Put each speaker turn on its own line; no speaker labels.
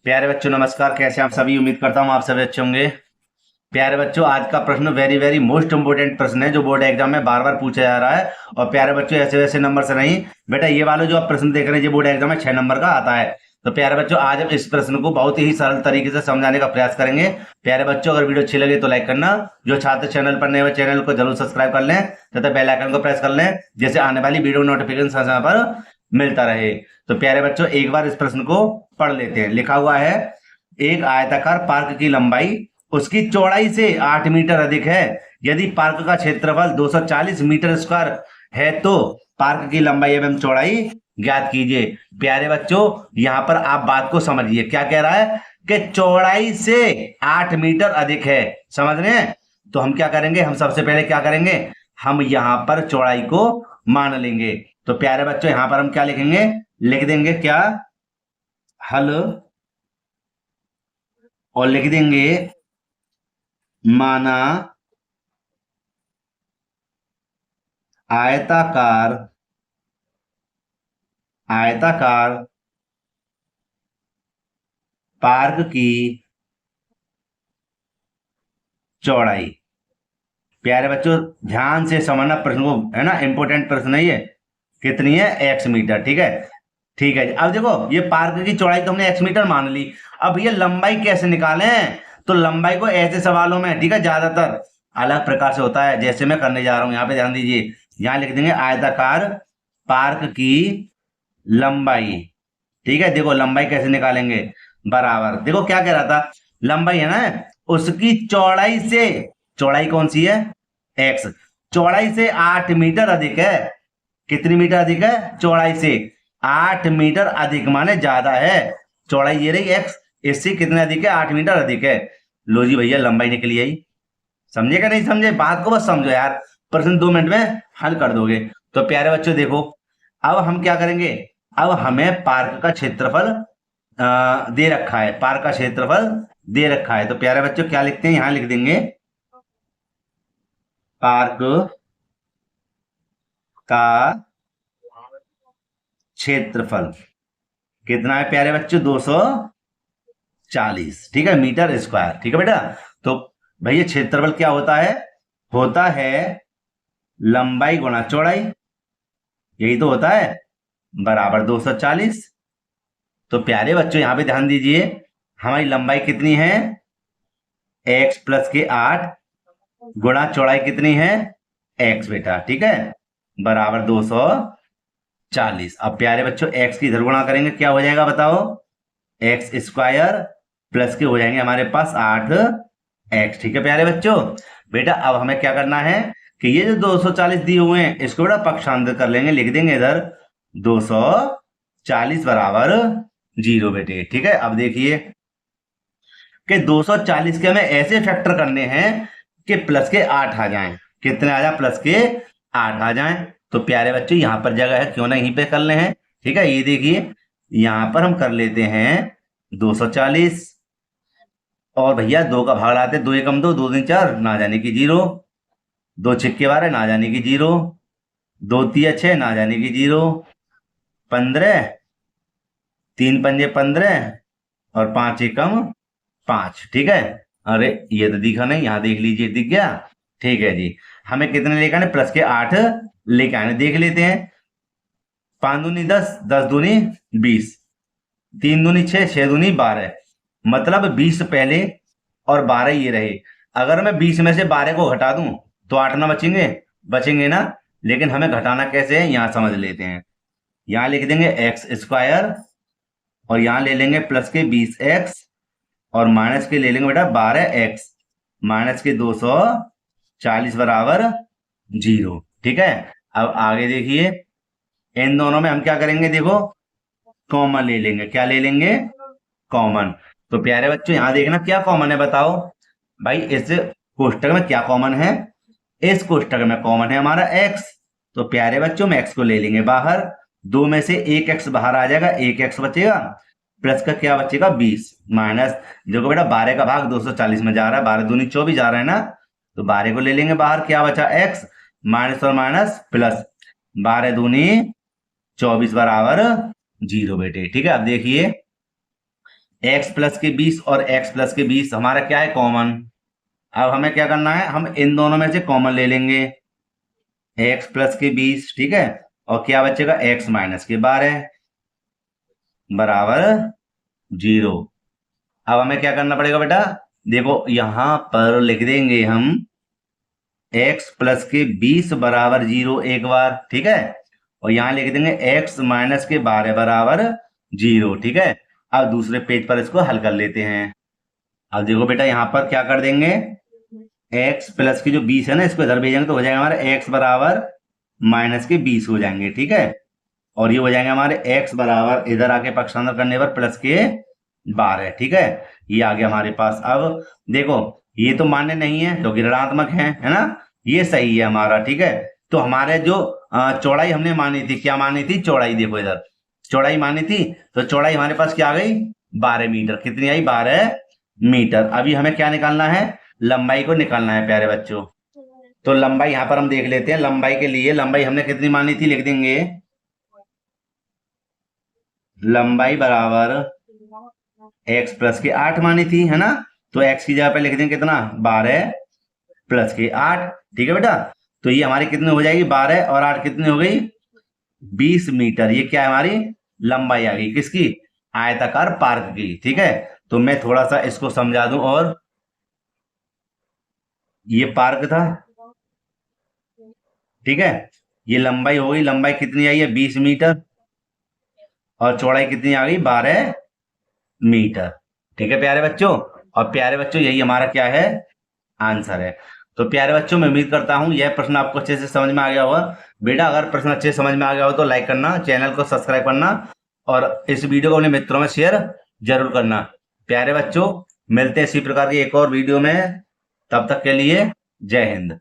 प्यारे बच्चों नमस्कार। कैसे हैं आप सभी? उम्मीद करता हूँ आप सभी अच्छे होंगे। प्यारे बच्चों, आज का प्रश्न वेरी वेरी मोस्ट इंपोर्टेंट प्रश्न है जो बोर्ड एग्जाम में बार बार पूछा जा रहा है। और प्यारे बच्चों, ऐसे वैसे नंबर से नहीं बेटा, ये वाला जो आप प्रश्न देख रहे हैं ये बोर्ड एग्जाम में 6 नंबर का आता है। तो प्यारे बच्चों, आज हम इस प्रश्न को बहुत ही सरल तरीके से समझाने का प्रयास करेंगे। प्यारे बच्चों, अगर वीडियो अच्छी लगे तो लाइक करना, जो छात्र चैनल पर नए हुए चैनल को जरूर सब्सक्राइब कर लें तथा बेल आइकन को प्रेस कर लें, जैसे आने वाली वीडियो नोटिफिकेशन समय पर मिलता रहे। तो प्यारे बच्चों, एक बार इस प्रश्न को पढ़ लेते हैं। लिखा हुआ है, एक आयताकार पार्क की लंबाई उसकी चौड़ाई से 8 मीटर अधिक है। यदि पार्क का क्षेत्रफल 240 मीटर स्क्वायर है तो पार्क की लंबाई एवं चौड़ाई ज्ञात कीजिए। प्यारे बच्चों, यहां पर आप बात को समझिए। क्या कह रहा है कि चौड़ाई से 8 मीटर अधिक है। समझ रहे हैं? तो हम क्या करेंगे, हम सबसे पहले क्या करेंगे, हम यहां पर चौड़ाई को मान लेंगे। तो प्यारे बच्चों, यहां पर हम क्या लिखेंगे, लिख देंगे क्या, हल, और लिख देंगे माना आयताकार आयताकार पार्क की चौड़ाई। प्यारे बच्चों, ध्यान से समझना प्रश्न को, है ना, इंपोर्टेंट प्रश्न है ये। कितनी है? x metre. ठीक है, ठीक है जी। अब देखो, ये पार्क की चौड़ाई तो हमने x मीटर मान ली। अब ये लंबाई कैसे निकालें? तो लंबाई को ऐसे सवालों में, ठीक है, ज्यादातर अलग प्रकार से होता है, जैसे मैं करने जा रहा हूं। यहाँ पे ध्यान दीजिए, यहाँ लिख देंगे आयताकार पार्क की लंबाई। ठीक है, देखो लंबाई कैसे निकालेंगे, बराबर, देखो क्या कह रहा था, लंबाई है ना, उसकी चौड़ाई से, चौड़ाई कौन सी है, x, चौड़ाई से 8 मीटर अधिक है। कितनी मीटर अधिक है? चौड़ाई से 8 मीटर अधिक माने ज्यादा है। चौड़ाई ये रही x, इससे कितने अधिक है? 8 मीटर अधिक है। लो जी भैया, लंबाई निकली आई। समझे क्या नहीं समझे? बात को बस समझो यार, प्रश्न 2 मिनट में हल कर दोगे। तो प्यारे बच्चों देखो, अब हम क्या करेंगे, अब हमें पार्क का क्षेत्रफल दे रखा है, पार्क का क्षेत्रफल दे रखा है। तो प्यारे बच्चों क्या लिखते हैं, यहां लिख देंगे पार्क का क्षेत्रफल कितना है प्यारे बच्चों? 240, ठीक है, मीटर स्क्वायर। ठीक है बेटा। तो भैया क्षेत्रफल क्या होता है? होता है लंबाई गुणा चौड़ाई, यही तो होता है, बराबर 240। तो प्यारे बच्चों यहां पे ध्यान दीजिए, हमारी लंबाई कितनी है? x प्लस के 8 गुणा चौड़ाई कितनी है? x बेटा, ठीक है, बराबर 240। अब प्यारे बच्चों x की इधर गुणा करेंगे, क्या हो जाएगा बताओ? एक्स स्क्वायर प्लस के हो जाएंगे हमारे पास 8x। ठीक है प्यारे बच्चों। बेटा अब हमें क्या करना है कि ये जो 240 दिए हुए हैं इसको बेटा पक्षांतर कर लेंगे, लिख देंगे इधर 240 बराबर 0 बेटे। ठीक है, अब देखिए कि 240 के हमें ऐसे फैक्टर करने हैं कि प्लस के 8 आ जाएं। कितने आ जाए? प्लस के 8 आ जाएं। तो प्यारे बच्चों यहां पर जगह है, क्यों ना यहीं पे कर ले हैं। ठीक है, ये देखिए यहां पर हम कर लेते हैं 240, और भैया 2 का भाग लाते, 2 एकम 2, 2 दूनी 4, ना जाने की 0, 2 छिक्के 12, ना जाने की 0, 2 तिया 6, ना जाने की 0, 15, 3 पंजे 15, और 5 एकम 5। ठीक है, अरे ये तो दिखा नहीं, यहां देख लीजिए, दिख गया। ठीक है जी, हमें कितने लेकर आने? प्लस के 8 लेकर आने, देख लेते हैं। 5 दूनी 10, 10 दूनी 20, 3 दूनी 6, 6 दूनी 12, मतलब 20 पहले और 12 ये रहे। अगर मैं 20 में से 12 को घटा दूं तो 8 ना बचेंगे? बचेंगे ना। लेकिन हमें घटाना कैसे है, यहां समझ लेते हैं। यहां लिख देंगे एक्स स्क्वायर, और यहां ले लेंगे प्लस के 20x, और माइनस के ले लेंगे बेटा 12x, माइनस के 240 बराबर 0। ठीक है, अब आगे देखिए, इन दोनों में हम क्या करेंगे, देखो कॉमन ले लेंगे। क्या ले लेंगे? कॉमन। तो प्यारे बच्चों यहां देखना क्या कॉमन है, बताओ भाई। इस कोष्टक में क्या कॉमन है? इस कोष्टक में कॉमन है हमारा x। तो प्यारे बच्चों में x को ले लेंगे बाहर, 2 में से 1x बाहर आ जाएगा, 1x बचेगा, प्लस का क्या बचेगा? 20, माइनस, देखो बेटा 12 का भाग 240 में जा रहा है, 12 दूनी 24 जा रहा है ना, तो 12 को ले लेंगे बाहर, क्या बचा? x, माइनस और माइनस प्लस, 12 दूनी 24 बराबर 0 बेटे। ठीक है, अब देखिए x प्लस के 20 और x प्लस के 20 हमारा क्या है, कॉमन। अब हमें क्या करना है, हम इन दोनों में से कॉमन ले लेंगे, x प्लस के 20, ठीक है, और क्या बचेगा, x माइनस के 12 बराबर 0। अब हमें क्या करना पड़ेगा बेटा, देखो यहां पर लिख देंगे हम x प्लस के 20 बराबर 0 एक बार, ठीक है, और यहां लिख देंगे x माइनस के 12 बराबर 0, ठीक है। अब दूसरे पेज पर इसको हल कर लेते हैं। अब देखो बेटा यहां पर क्या कर देंगे, x प्लस की जो 20 है ना, इसको इधर भेजेंगे तो हो जाएगा हमारा x बराबर माइनस के 20 हो जाएंगे, ठीक है, और ये हो जाएंगे हमारे x बराबर इधर आके पक्षांतर करने पर प्लस के 12, ठीक है, ये आ गया हमारे पास। अब देखो ये तो मान्य नहीं है क्योंकि ऋणात्मक है ना, ये सही है हमारा, ठीक है। तो हमारे जो चौड़ाई हमने मानी थी, क्या मानी थी, चौड़ाई, देखो इधर चौड़ाई मानी थी, तो चौड़ाई हमारे पास क्या आ गई, 12 मीटर। कितनी आई, 12 मीटर। अभी हमें क्या निकालना है, लंबाई को निकालना है प्यारे बच्चों। तो लंबाई यहां पर हम देख लेते हैं। लंबाई के लिए लंबाई हमने कितनी मानी थी, लिख देंगे लंबाई बराबर x प्लस के 8 मानी थी, है ना, तो x की जगह पे लिख देंगे कितना, 12 प्लस के 8, ठीक है बेटा। तो ये हमारी कितनी हो जाएगी, 12 और 8 कितनी हो गई, 20 मीटर। ये क्या है, हमारी लंबाई आ गई, किसकी, आयताकार पार्क की, ठीक है। तो मैं थोड़ा सा इसको समझा दूं, और ये पार्क था, ठीक है, ये लंबाई हो गई, लंबाई कितनी आई है, 20 मीटर, और चौड़ाई कितनी आ गई, 12 मीटर, ठीक है प्यारे बच्चों। और प्यारे बच्चों यही हमारा क्या है, आंसर है। तो प्यारे बच्चों मैं उम्मीद करता हूं यह प्रश्न आपको अच्छे से समझ में आ गया होगा। बेटा अगर प्रश्न अच्छे से समझ में आ गया हो तो लाइक करना, चैनल को सब्सक्राइब करना, और इस वीडियो को अपने मित्रों में शेयर जरूर करना। प्यारे बच्चों मिलते हैं इसी प्रकार की एक और वीडियो में, तब तक के लिए जय हिंद।